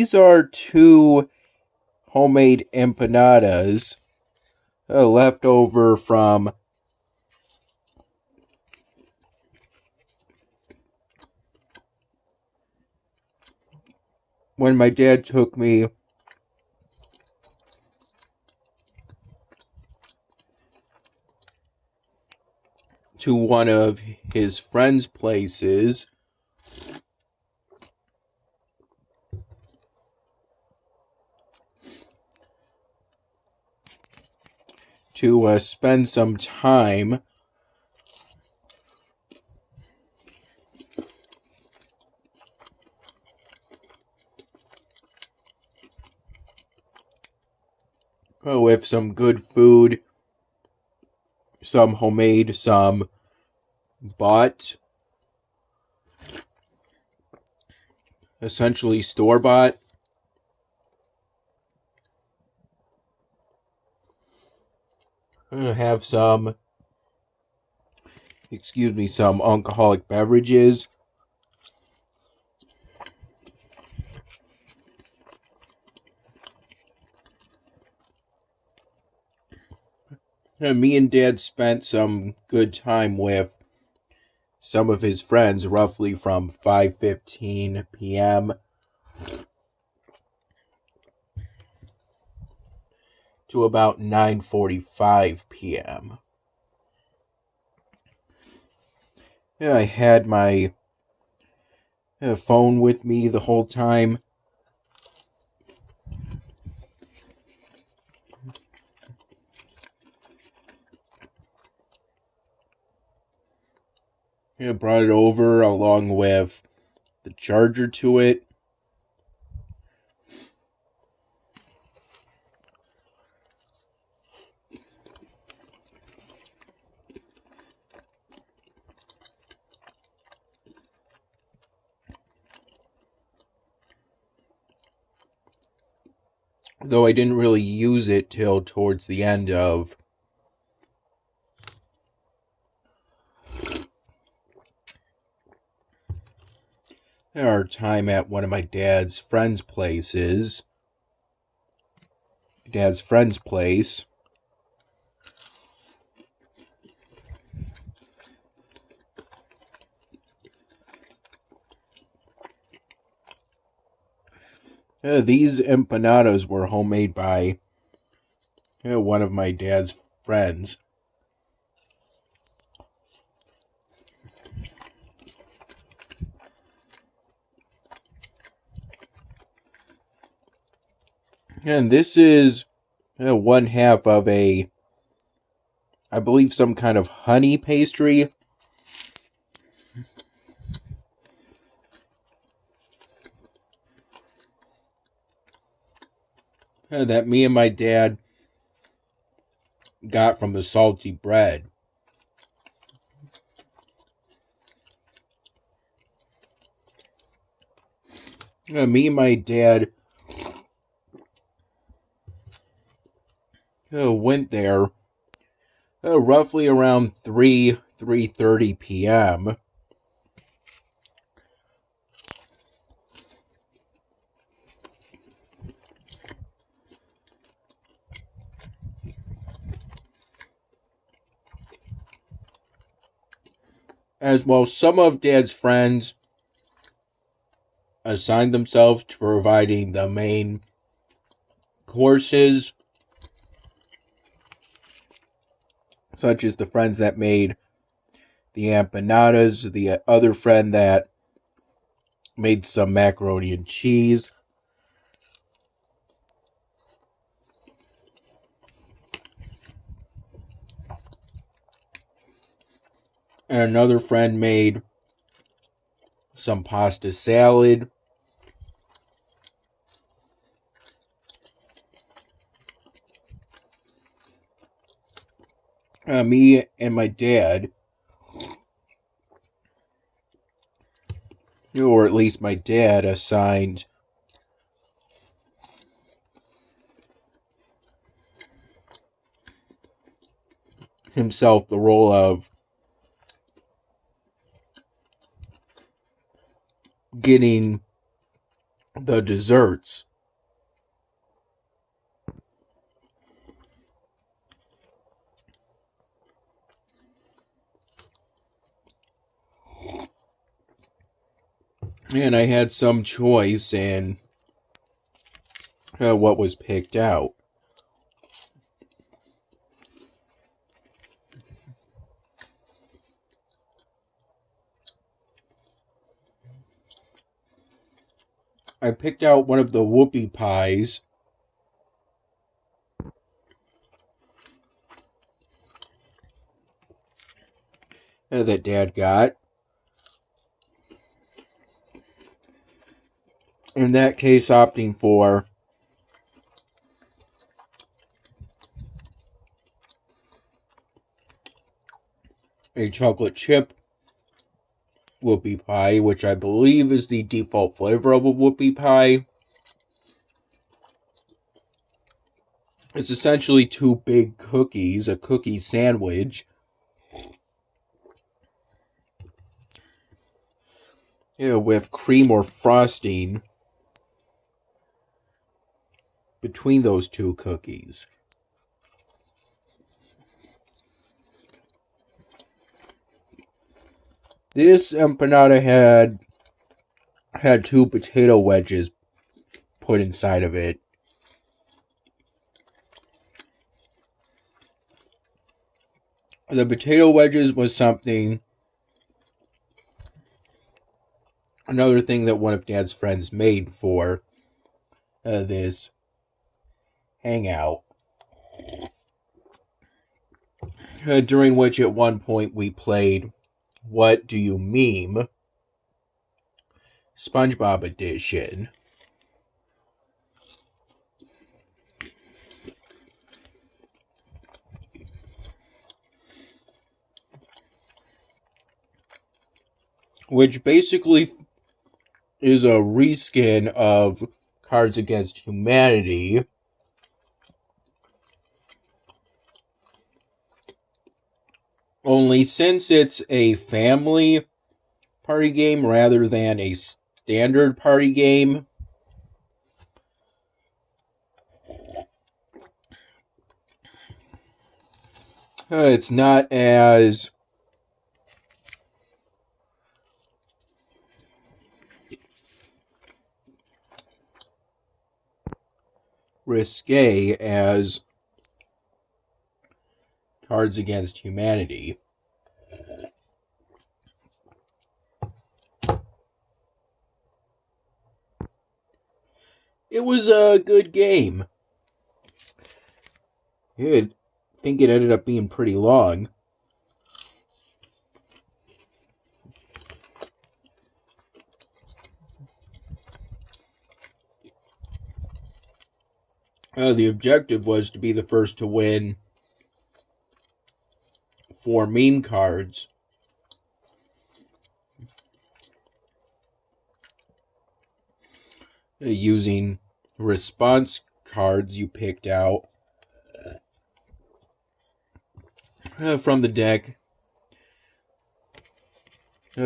these are two homemade empanadas left over from when my dad took me to one of his friends' places to spend some time with some good food, some homemade, some bought, essentially store-bought. Have some alcoholic beverages. Me and Dad spent some good time with some of his friends, roughly from 5:15 p.m. to about 9:45 p.m. I had my phone with me the whole time. Brought it over along with the charger to it. Though I didn't really use it till towards the end of our time at one of my dad's friends' places. Dad's friend's place. These empanadas were homemade by one of my dad's friends. And this is one half of I believe, some kind of honey pastry. That me and my dad got from the salty bread. Me and my dad went there roughly around 3:30 p.m. As well, some of Dad's friends assigned themselves to providing the main courses, such as the friends that made the empanadas, the other friend that made some macaroni and cheese, and another friend made some pasta salad. Me and my dad, or at least my dad, assigned himself the role of getting the desserts. And I had some choice in what was picked out. I picked out one of the whoopie pies that Dad got. In that case, opting for a chocolate chip whoopie pie, which I believe is the default flavor of a whoopie pie. It's essentially two big cookies, a cookie sandwich. With cream or frosting between those two cookies. This empanada had two potato wedges put inside of it. The potato wedges was another thing that one of Dad's friends made for this hangout. During which at one point we played What Do You Meme? SpongeBob edition. Which basically is a reskin of Cards Against Humanity. Only since it's a family party game rather than a standard party game, it's not as risque as Cards Against Humanity. It was a good game. I think it ended up being pretty long. The objective was to be the first to win 4 meme cards. Using response cards you picked out from the deck,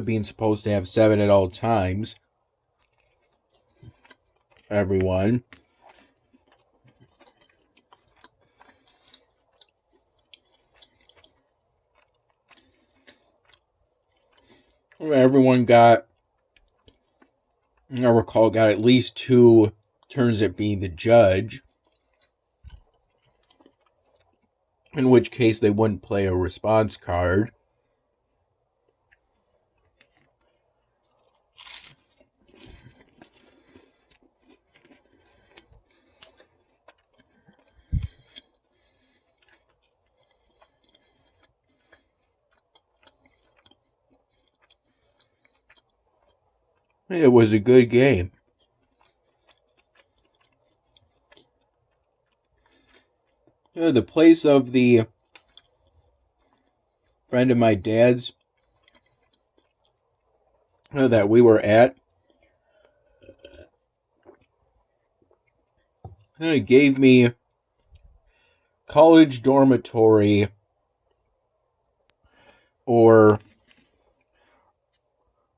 being supposed to have 7 at all times. Everyone. Everyone got at least 2 turns at being the judge. In which case they wouldn't play a response card. It was a good game. The place of the friend of my dad's that we were at gave me college dormitory or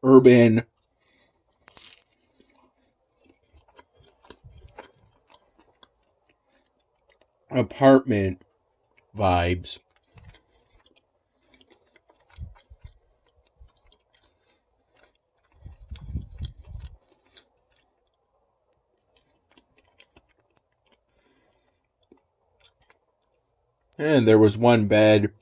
urban apartment vibes. And there was one bed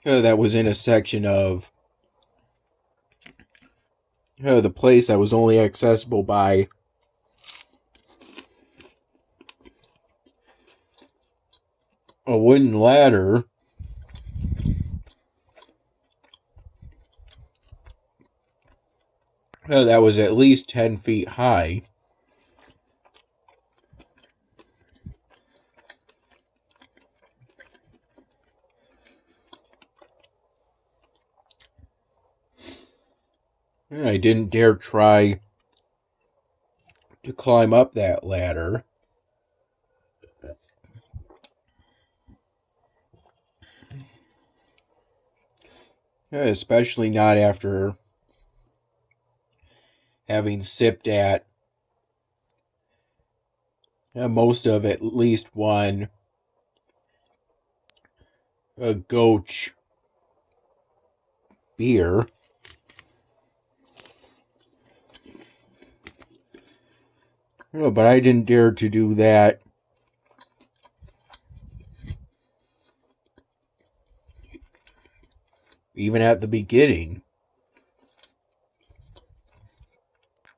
that was in a section of the place that was only accessible by a wooden ladder. That was at least 10 feet high. I didn't dare try to climb up that ladder. Especially not after having sipped at most of at least one Goch beer. But I didn't dare to do that even at the beginning,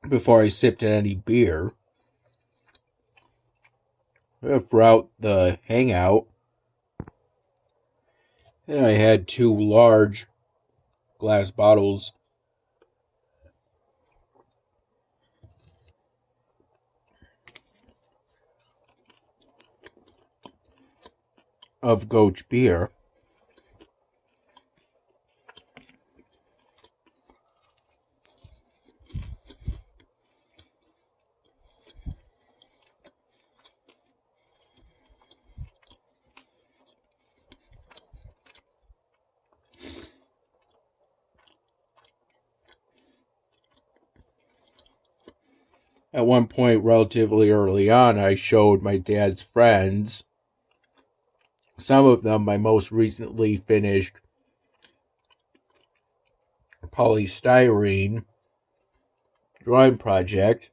before I sipped at any beer. Throughout the hangout, I had 2 large glass bottles of Goch beer. At one point, relatively early on, I showed my dad's friends, some of them my most recently finished polystyrene drawing project.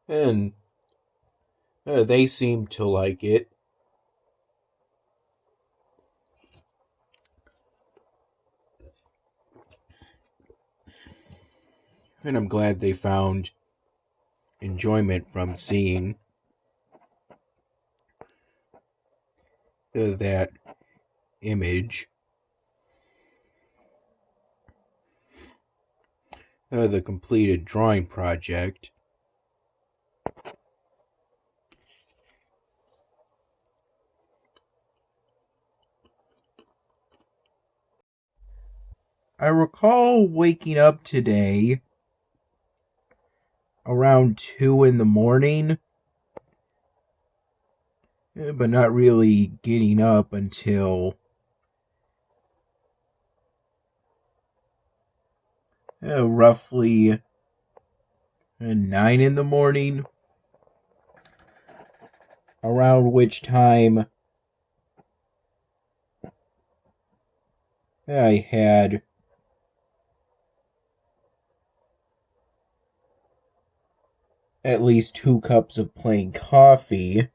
And they seemed to like it. And I'm glad they found enjoyment from seeing that image. The completed drawing project. I recall waking up today around 2 in the morning, but not really getting up until roughly 9 in the morning, around which time I had at least 2 cups of plain coffee,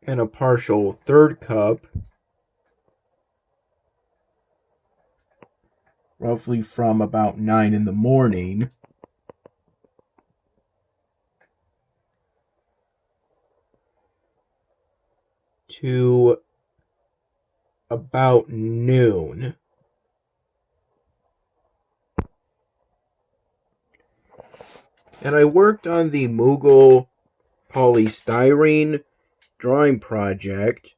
and a partial 3rd cup, roughly from about 9 in the morning to about noon. And I worked on the Mughal polystyrene drawing project.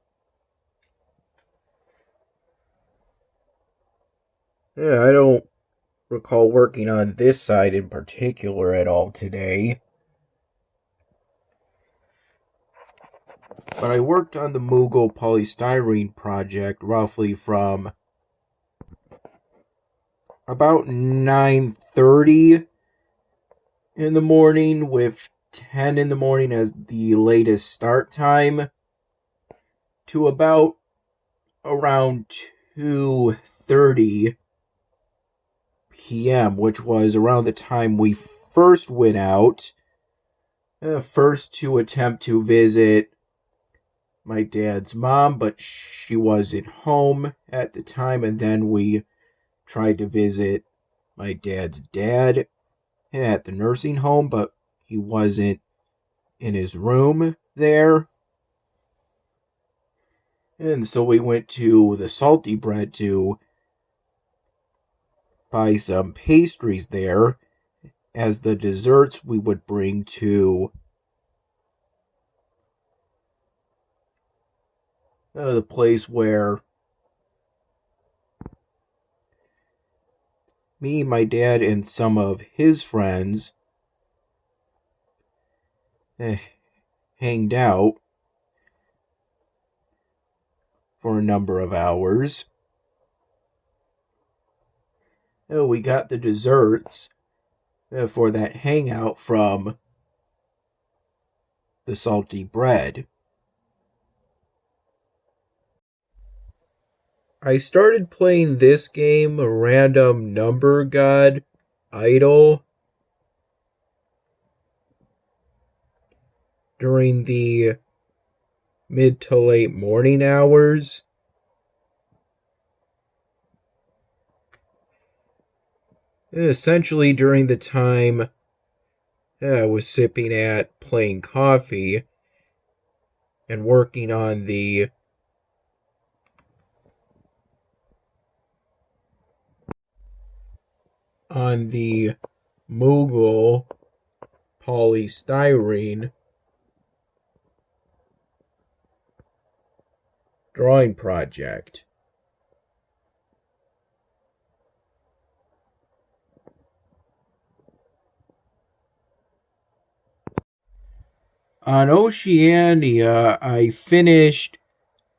I don't recall working on this side in particular at all today. But I worked on the Mughal polystyrene project roughly from about 9:30 in the morning, with 10 in the morning as the latest start time, to about around 2:30 p.m., which was around the time we first went out. First to attempt to visit my dad's mom, but she wasn't home at the time, and then we tried to visit my dad's dad at the nursing home, but he wasn't in his room there. And so we went to the Salty Bread to buy some pastries there as the desserts we would bring to the place where me, my dad, and some of his friends hanged out for a number of hours. We got the desserts for that hangout from the Salty Bread. I started playing this game, Random Number God Idol, during the mid to late morning hours. Essentially during the time I was sipping at plain coffee and working on the Mughal polystyrene drawing project. On Oceania, I finished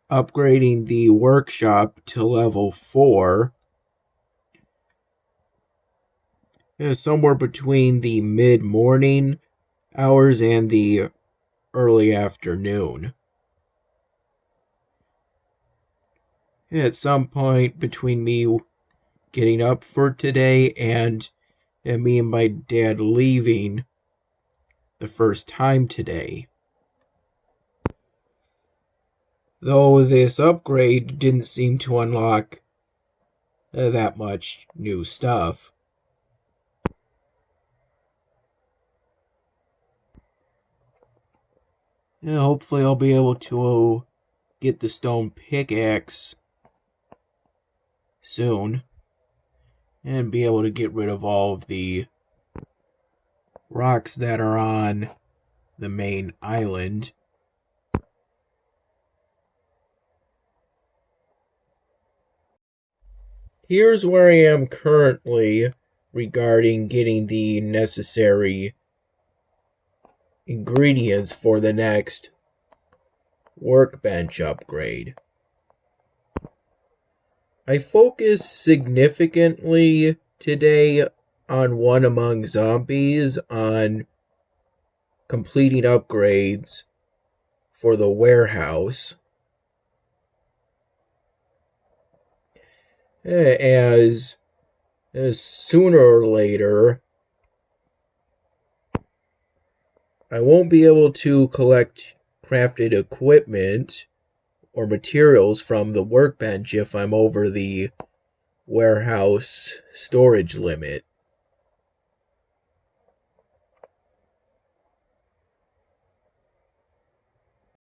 upgrading the workshop to level 4. Somewhere between the mid-morning hours and the early afternoon. At some point between me getting up for today and me and my dad leaving the first time today. Though this upgrade didn't seem to unlock that much new stuff. Hopefully I'll be able to get the stone pickaxe soon and be able to get rid of all of the rocks that are on the main island. Here's where I am currently regarding getting the necessary ingredients for the next workbench upgrade. I focused significantly today on One Among Zombies on completing upgrades for the warehouse. As sooner or later I won't be able to collect crafted equipment or materials from the workbench if I'm over the warehouse storage limit.